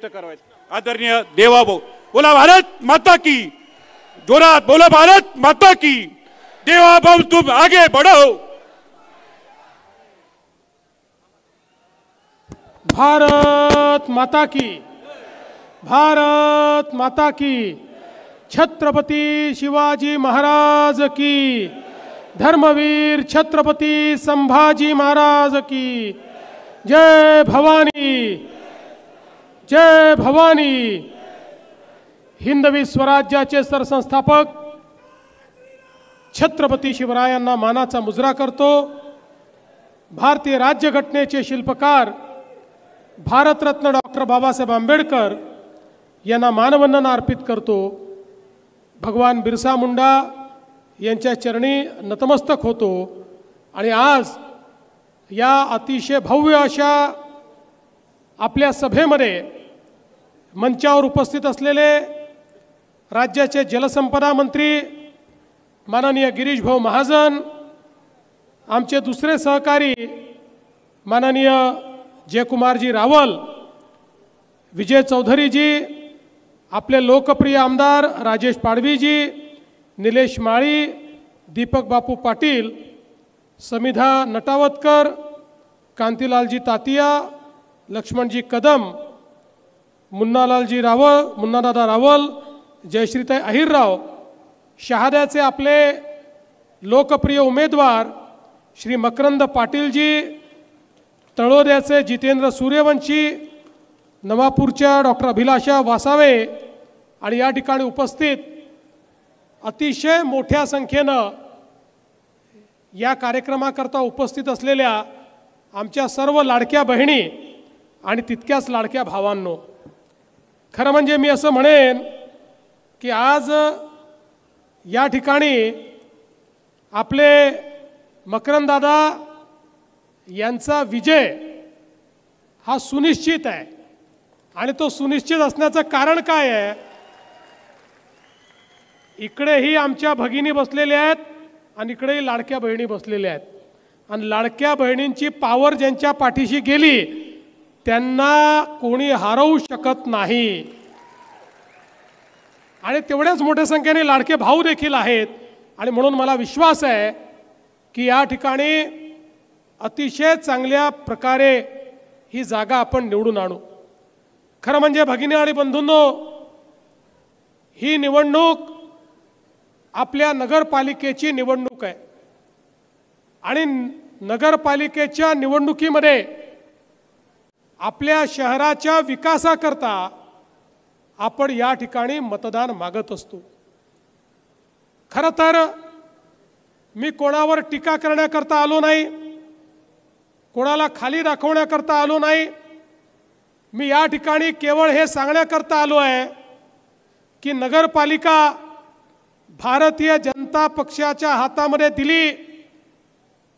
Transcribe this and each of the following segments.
व्यक्त करावेत. आदरणीय देवाभाऊ बोला भारत माता की, जोरात बोला भारत माता की. देवाभाऊ तुम आगे बढ़ो. भारत माता की, भारत माता की. छत्रपती शिवाजी महाराज की, धर्मवीर छत्रपती संभाजी महाराज की. जय भवानी, जय भवानी. हिंदवी स्वराज्याचे सरसंस्थापक छत्रपती शिवरायांना मानाचा मुजरा करतो. भारतीय राज्यघटनेचे शिल्पकार भारतरत्न डॉक्टर बाबासाहेब आंबेडकर यांना मानवंदना अर्पित करतो. भगवान बिरसा मुंडा यांच्या चरणी नतमस्तक होतो. आणि आज या अतिशय भव्य अशा आपल्या सभेमध्ये मंचावर उपस्थित असलेले राज्याचे जलसंपदा मंत्री माननीय गिरीश भाऊ महाजन, आमचे दुसरे सहकारी माननीय जयकुमारजी रावल, विजय चौधरीजी, आपले लोकप्रिय आमदार राजेश पाडवीजी, निलेश माळी, दीपक बापू पाटील, समिधा नटावतकर, कांतीलालजी तातिया, लक्ष्मणजी कदम, मुन्नालालजी रावल, मुन्नादादा रावल, जयश्रीताई अहिरराव, शहाद्याचे आपले लोकप्रिय उमेदवार श्री मकरंद पाटीलजी, तळोद्याचे जितेंद्र सूर्यवंशी, नवापूरच्या डॉक्टर अभिलाषा वासावे आणि या ठिकाणी उपस्थित अतिशय मोठ्या संख्येनं या कार्यक्रमाकरता उपस्थित असलेल्या आमच्या सर्व लाडक्या बहिणी आणि तितक्याच लाडक्या भावांनो, खरं म्हणजे मी असं म्हणेन की आज या ठिकाणी आपले मकरंददादा यांचा विजय हा सुनिश्चित आहे. आणि तो सुनिश्चित असण्याचं कारण काय आहे? इकडेही आमच्या भगिनी बसलेल्या आहेत आणि इकडेही लाडक्या बहिणी बसलेल्या आहेत. आणि लाडक्या बहिणींची पावर ज्यांच्या पाठीशी गेली त्यांना कोणी हरवू शकत नाही. आणि तेवढ्याच मोठ्या संख्येने लाडके भाऊ देखील आहेत. आणि म्हणून मला विश्वास आहे की या ठिकाणी अतिशय चांगल्या प्रकारे ही जागा आपण निवडून आणू. खरं म्हणजे भगिनी आणि बंधूंनो, ही निवडणूक आपल्या नगरपालिकेची निवडणूक आहे. आणि नगरपालिकेच्या निवडणुकीमध्ये आपल्या शहराच्या विकासाकरता आपण या ठिकाणी मतदान मागत असतो. खरं तर मी कोणावर टीका करण्याकरता आलो नाही, कोणाला खाली दाखवण्याकरता आलो नाही. मी या ठिकाणी केवळ हे सांगण्याकरता आलो आहे की नगरपालिका भारतीय जनता पक्षाच्या हातामध्ये दिली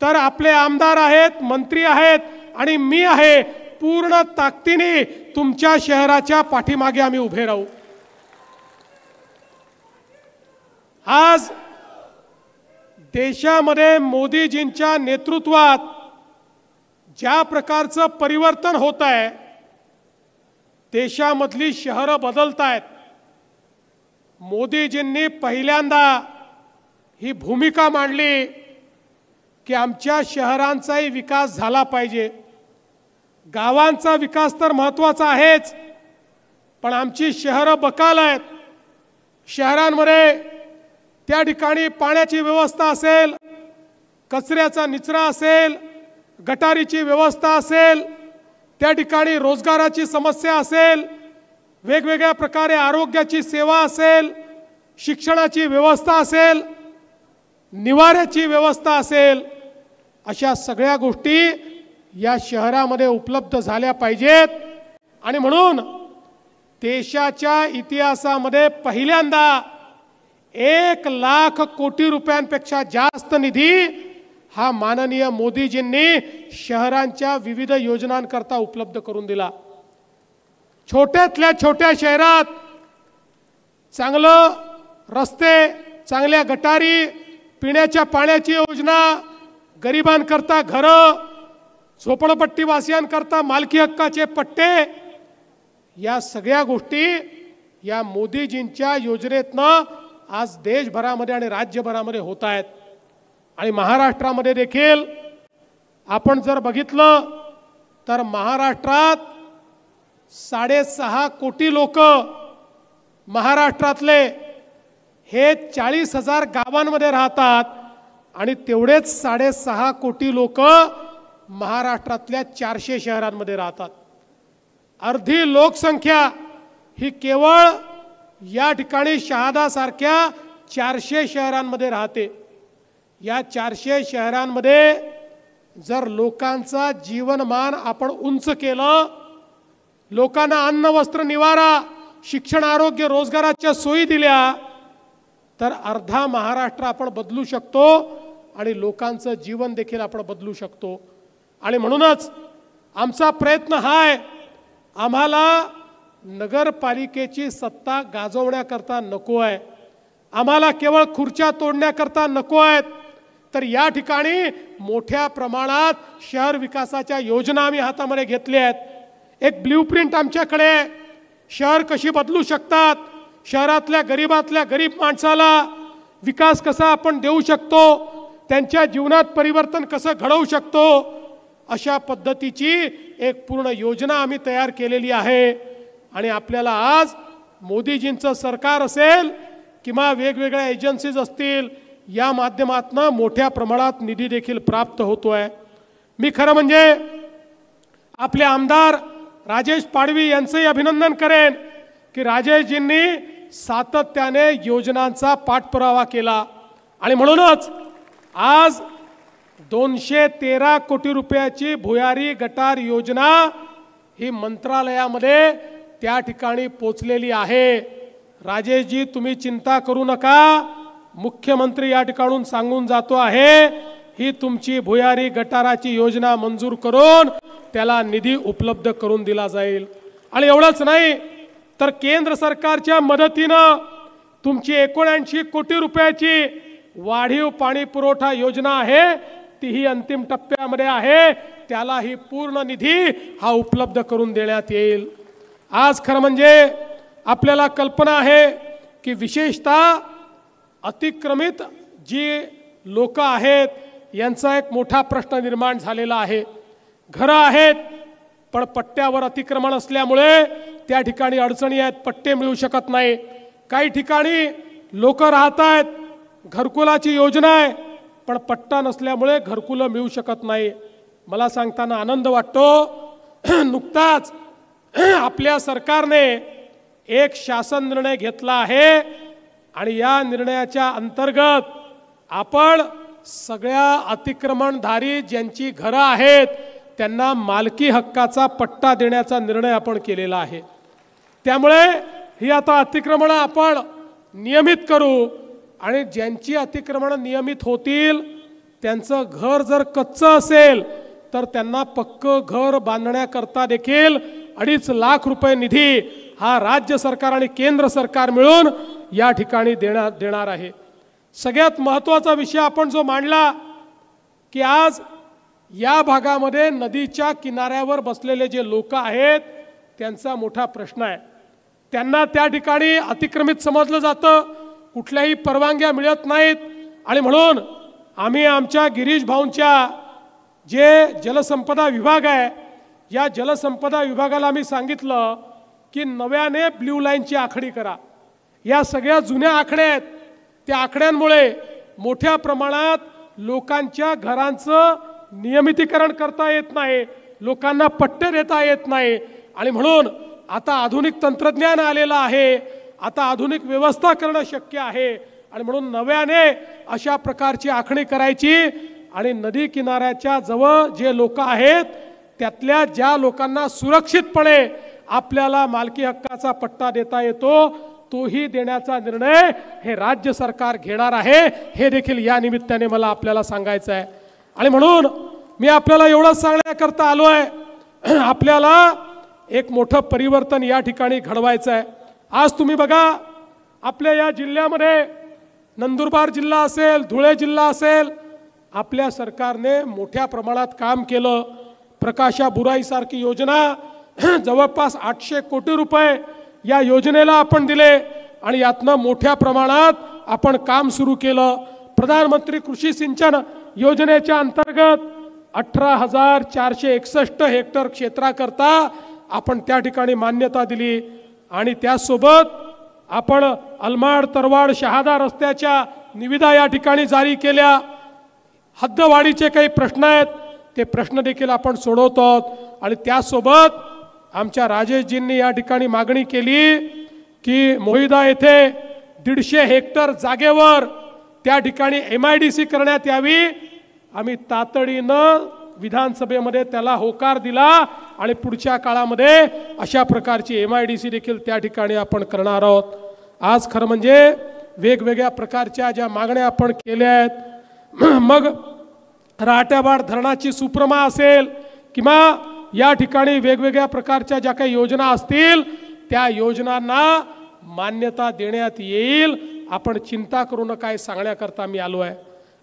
तर आपले आमदार आहेत, मंत्री आहेत आणि मी आहे, पूर्ण ताकदीने तुमच्या शहराच्या पाठीमागे आम्ही उभे राहू. आज देशामध्ये मोदीजींच्या नेतृत्वात ज्या प्रकारचं परिवर्तन होत आहे, देशामधली शहरं बदलत आहेत. मोदीजींनी पहिल्यांदा ही भूमिका मांडली की आमच्या शहरांचाही विकास झाला पाहिजे. गावांचा विकास तर महत्त्वाचा आहेच, पण आमची शहरं बकाल आहेत. शहरांमध्ये त्या ठिकाणी पाण्याची व्यवस्था असेल, कचऱ्याचा निचरा असेल, गटारीची व्यवस्था असेल, त्या ठिकाणी रोजगाराची समस्या असेल, वेगवेगळ्या प्रकारे आरोग्याची सेवा असेल, शिक्षणाची व्यवस्था असेल, निवाऱ्याची व्यवस्था असेल, अशा सगळ्या गोष्टी या शहरामध्ये उपलब्ध झाल्या पाहिजेत. आणि म्हणून देशाच्या इतिहासामध्ये पहिल्यांदा 1,00,000 कोटी रुपयांपेक्षा जास्त निधी हा माननीय मोदीजींनी शहरांच्या विविध योजनांकरता उपलब्ध करून दिला. छोट्यातल्या छोट्या शहरात चांगलं रस्ते, चांगल्या गटारी, पिण्याच्या पाण्याची योजना, गरिबांकरता घरं, झोपडपट्टीवासियांकरता मालकी हक्काचे पट्टे, या सगळ्या गोष्टी या मोदीजींच्या योजनेतनं आज देशभरामध्ये आणि राज्यभरामध्ये होत आहेत। आणि महाराष्ट्रामध्ये देखील आपण जर बघितलं तर महाराष्ट्रात 6.5 कोटी लोक महाराष्ट्रातले हे 40,000 गावांमध्ये राहतात आणि तेवढेच 6.5 कोटी लोक महाराष्ट्रातल्या 400 शहरांमध्ये राहतात। अर्धी लोकसंख्या ही केवळ या ठिकाणी शहादासारख्या 400 शहरांमध्ये राहते। या 400 शहरांमध्ये जर लोकांचा जीवनमान आपण उंच केलं, लोकांना अन्न वस्त्र निवारा शिक्षण आरोग्य रोजगाराच्या सोयी दिल्या तर अर्धा महाराष्ट्र आपण बदलू शकतो आणि लोकांचं जीवन देखील आपण बदलू शकतो। आणि म्हणूनच आमचा प्रयत्न हा आहे, आम्हाला नगरपालिकेची सत्ता गाजवण्याकरता नको आहे, आम्हाला केवळ खुर्च्या तोडण्याकरता नको आहेत, तर या ठिकाणी मोठ्या प्रमाणात शहर विकासाच्या योजना आम्ही हातामध्ये घेतल्या आहेत। एक ब्ल्यूप्रिंट आमच्याकडे, शहर कशी बदलू शकतात, शहरातल्या गरीबातल्या गरीब माणसाला विकास कसा आपण देऊ शकतो, त्यांच्या जीवनात परिवर्तन कसं घडवू शकतो, अशा पद्धतीची एक पूर्ण योजना आम्ही तयार केलेली आहे। आणि आपल्याला आज मोदीजींचं सरकार असेल किंवा वेगवेगळ्या एजन्सीज असतील, या माध्यमातून मोठ्या प्रमाणात निधी देखील प्राप्त होतोय। मी खरं म्हणजे आपले आमदार राजेश पाडवी यांचंही अभिनंदन करेन की राजेशजींनी सातत्याने योजनांचा पाठपुरावा केला आणि म्हणूनच आज 213 कोटी रुपयाची भुयारी गटार योजना ही मंत्रालयामध्ये त्या ठिकाणी पोचलेली आहे। राजेशजी तुम्ही चिंता करू नका, मुख्यमंत्री या ठिकाणून सांगून जातो आहे, ही तुमची भुयारी गटाराची योजना मंजूर करून त्याला निधी उपलब्ध करून दिला जाईल। आणि एवढंच नाही तर केंद्र सरकारच्या मदतीनं तुमची 79 कोटी रुपयाची वाढीव पाणी पुरवठा योजना आहे, तीही अंतिम टप्प्यामध्ये आहे, त्यालाही पूर्ण निधी हा उपलब्ध करून देण्यात येईल। आज खरं म्हणजे आपल्याला कल्पना आहे की विशेषतः अतिक्रमित जी लोक आहेत यांचा एक मोठा प्रश्न निर्माण झालेला आहे। घरं आहेत पण पट्ट्यावर अतिक्रमण असल्यामुळे त्या ठिकाणी अडचणी आहेत, पट्टे मिळू शकत नाही। काही ठिकाणी लोक राहत आहेत, घरकुलाची योजना आहे पण पट्टा नसल्यामुळे घरकुलं मिळू शकत नाही। मला सांगताना आनंद वाटतो, नुकताच आपल्या सरकारने एक शासन निर्णय घेतला आहे आणि या निर्णयाच्या अंतर्गत आपण सगळ्या अतिक्रमणधारी ज्यांची घरं आहेत त्यांना मालकी हक्काचा पट्टा देण्याचा निर्णय आपण केलेला आहे। त्यामुळे ही आता अतिक्रमण आपण नियमित करू आणि ज्यांची अतिक्रमण नियमित होतील त्यांचं घर जर कच्चं असेल तर त्यांना पक्कं घर बांधण्याकरता देखील 2.5 लाख रुपये निधी हा राज्य सरकार आणि केंद्र सरकार मिळून या ठिकाणी देणार आहे। सगळ्यात महत्त्वाचा विषय आपण जो मांडला की आज या भागामध्ये नदीच्या किनाऱ्यावर बसलेले जे लोक आहेत त्यांचा मोठा प्रश्न आहे। त्यांना त्या ठिकाणी अतिक्रमित समजलं जातं, कुठल्याही परवानग्या मिळत नाहीत आणि म्हणून आम्ही आमच्या गिरीश भाऊंच्या जे जलसंपदा विभाग आहे या जलसंपदा विभागाला आम्ही सांगितलं की नव्याने ब्ल्यू लाईनची आखणी करा। या सगळ्या जुन्या आखड्या आहेत, त्या आखड्यांमुळे मोठ्या प्रमाणात लोकांच्या घरांचं नियमितीकरण करता येत नाही, लोकांना पट्टे देता येत नाही आणि म्हणून आता आधुनिक तंत्रज्ञान आलेलं आहे, आता आधुनिक व्यवस्था करणं शक्य आहे आणि म्हणून नव्याने अशा प्रकारची आखणी करायची आणि नदी किनाऱ्याच्या जवळ जे लोक आहेत त्यातल्या ज्या लोकांना सुरक्षितपणे आपल्याला मालकी हक्काचा पट्टा देता येतो तोही देण्याचा निर्णय हे राज्य सरकार घेणार आहे, हे देखील या निमित्ताने मला आपल्याला सांगायचं आहे। आणि म्हणून मी आपल्याला एवढंच सांगण्याकरता आलो आहे, आपल्याला एक मोठं परिवर्तन या ठिकाणी घडवायचं आहे। आज तुम्ही बघा आपल्या या जिल्ह्यामध्ये नंदुरबार जिल्हा असेल, धुळे जिल्हा असेल, आपल्या सरकारने मोठ्या प्रमाणात काम केलं। प्रकाशा बुराई सारखी योजना जवळपास 800 कोटी रुपये या योजनेला आपण दिले आणि यातनं मोठ्या प्रमाणात आपण काम सुरू केलं। प्रधानमंत्री कृषी सिंचन योजनेच्या अंतर्गत 18,461 हेक्टर क्षेत्राकरता आपण त्या ठिकाणी मान्यता दिली आणि त्यासोबत आपण अलमाड तरवाड शहादा रस्त्याच्या निविदा या ठिकाणी जारी केल्या। हद्दवाढीचे काही प्रश्न आहेत ते प्रश्न देखील आपण सोडवतो आहोत आणि त्यासोबत आमच्या राजेशजींनी या ठिकाणी मागणी केली की मोहिदा येथे 150 हेक्टर जागेवर त्या ठिकाणी MIDC करण्यात यावी। आम्ही तातडीनं विधानसभेमध्ये त्याला होकार दिला आणि पुढच्या काळामध्ये अशा प्रकारची MIDC देखील त्या ठिकाणी आपण करणार आहोत। आज खरं म्हणजे वेगवेगळ्या प्रकारच्या ज्या मागण्या आपण केल्या आहेत, मग राहत्याबाड धरणाची सुप्रमा असेल किंवा या ठिकाणी वेगवेगळ्या प्रकारच्या ज्या काही योजना असतील त्या योजनांना मान्यता देण्यात येईल। आपण चिंता करू नका काय सांगण्याकरता मी आलो आहे।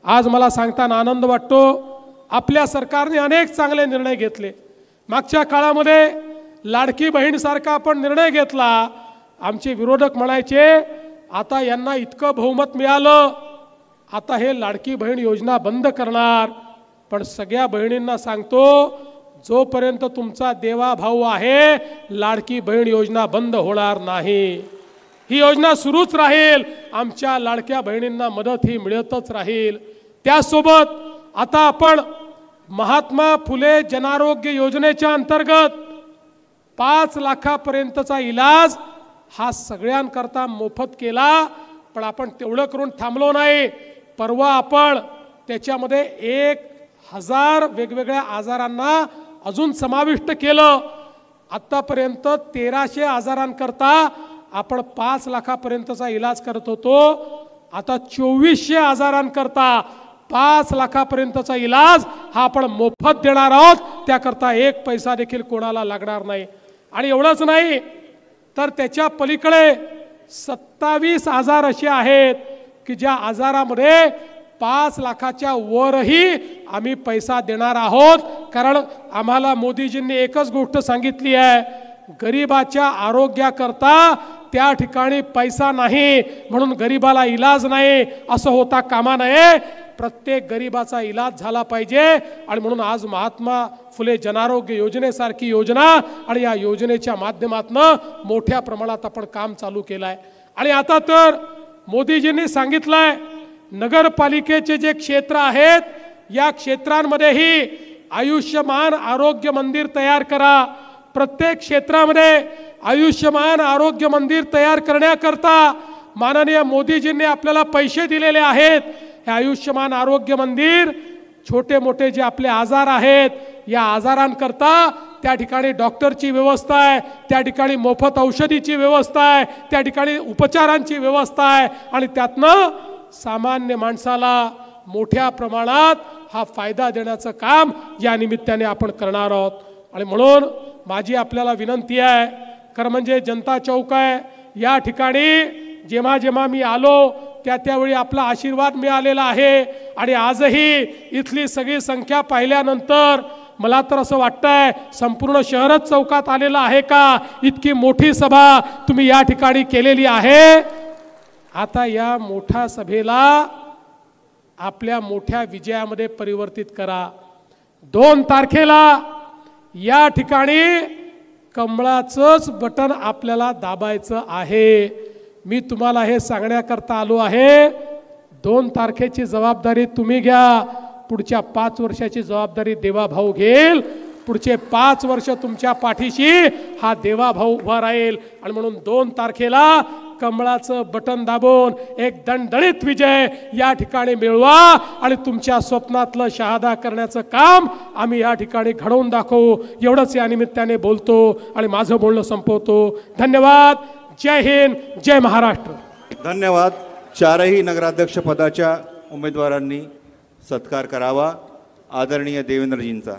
आज मला सांगताना आनंद वाटतो, आपल्या सरकारने अनेक चांगले निर्णय घेतले। मागच्या काळामध्ये लाडकी बहीणसारखा आपण निर्णय घेतला। आमचे विरोधक म्हणायचे आता यांना इतकं बहुमत मिळालं, आता हे लाडकी बहीण योजना बंद करणार। पण सगळ्या बहिणींना सांगतो, जोपर्यंत तुमचा देवा भाऊ आहे लाडकी बहीण योजना बंद होणार नाही। ही योजना सुरूच राहील। आमच्या लाडक्या बहिणींना मदत ही मिळतच राहील। त्यासोबत आता आपण महात्मा फुले जनआरोग्य योजनेच्या अंतर्गत 5 लाखापर्यंतचा इलाज हा सगळ्यांकरता मोफत केला। पण आपण तेवढं करून थांबलो नाही। परवा आपण त्याच्यामध्ये 1000 वेगवेगळ्या आजारांना अजून समाविष्ट केलं। आतापर्यंत 1300 आजारांकरता आपण 5 लाखापर्यंतचा इलाज करत होतो। आता 2400 आजारांकरता 5 लाखापर्यंतचा इलाज हा आपण मोफत देणार आहोत। त्याकरता 1 पैसा देखील कोणाला लागणार नाही। आणि एवढंच नाही तर त्याच्या पलीकडे 27 आजार असे आहेत की ज्या आजारामध्ये 5 लाखाच्या वरही आम्ही पैसा देणार आहोत। कारण आम्हाला मोदीजींनी एकच गोष्ट सांगितली आहे, गरीबाच्या आरोग्याकरता त्या ठिकाणी पैसा नाही म्हणून गरीबाला इलाज नाही असं होता कामा नये। प्रत्येक गरीबाचा इलाज झाला पाहिजे आणि म्हणून आज महात्मा फुले जनआरोग्य योजनेसारखी योजना आणि या योजनेच्या माध्यमातून मोठ्या प्रमाणात आपण काम चालू केलं आहे। आणि आता तर मोदीजींनी सांगितलंय नगरपालिकेचे जे क्षेत्र आहेत या क्षेत्रांमध्येही आयुष्यमान आरोग्य मंदिर तयार करा। प्रत्येक क्षेत्रामध्ये आयुष्यमान आरोग्य मंदिर तयार करण्याकरता माननीय मोदीजींनी आपल्याला पैसे दिलेले आहेत। हे आयुष्यमान आरोग्य मंदिर छोटे मोठे जे आपले आजार आहेत या आजारांकरता त्या ठिकाणी डॉक्टरची व्यवस्था आहे, त्या ठिकाणी मोफत औषधीची व्यवस्था आहे, त्या ठिकाणी उपचारांची व्यवस्था आहे आणि त्यातनं सामान्य माणसाला मोठ्या प्रमाणात हा फायदा देण्याचं काम या निमित्ताने आपण करणार आहोत। आणि म्हणून माझी आपल्याला विनंती आहे, खरं म्हणजे जनता चौक आहे या ठिकाणी जेव्हा जेव्हा मी आलो त्यावेळी आपला आशीर्वाद मिळालेला आहे आणि आजही इथली सगळी संख्या पाहिल्यानंतर मला तर असं वाटतंय संपूर्ण शहरच चौकात आलेला आहे का, इतकी मोठी सभा तुम्ही या ठिकाणी केलेली आहे। आता या मोठ्या सभेला आपल्या मोठ्या विजयामध्ये परिवर्तित करा। 2 तारखेला या ठिकाणी कमळाचंच बटन आपल्याला दाबायचं आहे। मी तुम्हाला हे सांगण्याकरता आलो आहे, 2 तारखेची जबाबदारी तुम्ही घ्या, पुढच्या 5 वर्षाची जबाबदारी देवाभाऊ घेईल। पुढचे 5 वर्ष तुमच्या पाठीशी हा देवाभाऊ उभा राहील आणि म्हणून 2 तारखेला कमळाचं बटन दाबून एक दणदणीत विजय या ठिकाणी मिळवा आणि तुमच्या स्वप्नातलं शहादा करण्याचं काम आम्ही या ठिकाणी घडवून दाखवू। एवढंच या निमित्ताने बोलतो आणि माझं बोलणं संपवतो। धन्यवाद। जय हिंद, जय महाराष्ट्र। धन्यवाद। 4ही नगराध्यक्ष पदाच्या उमेदवारांनी सत्कार करावा आदरणीय देवेंद्रजींचा।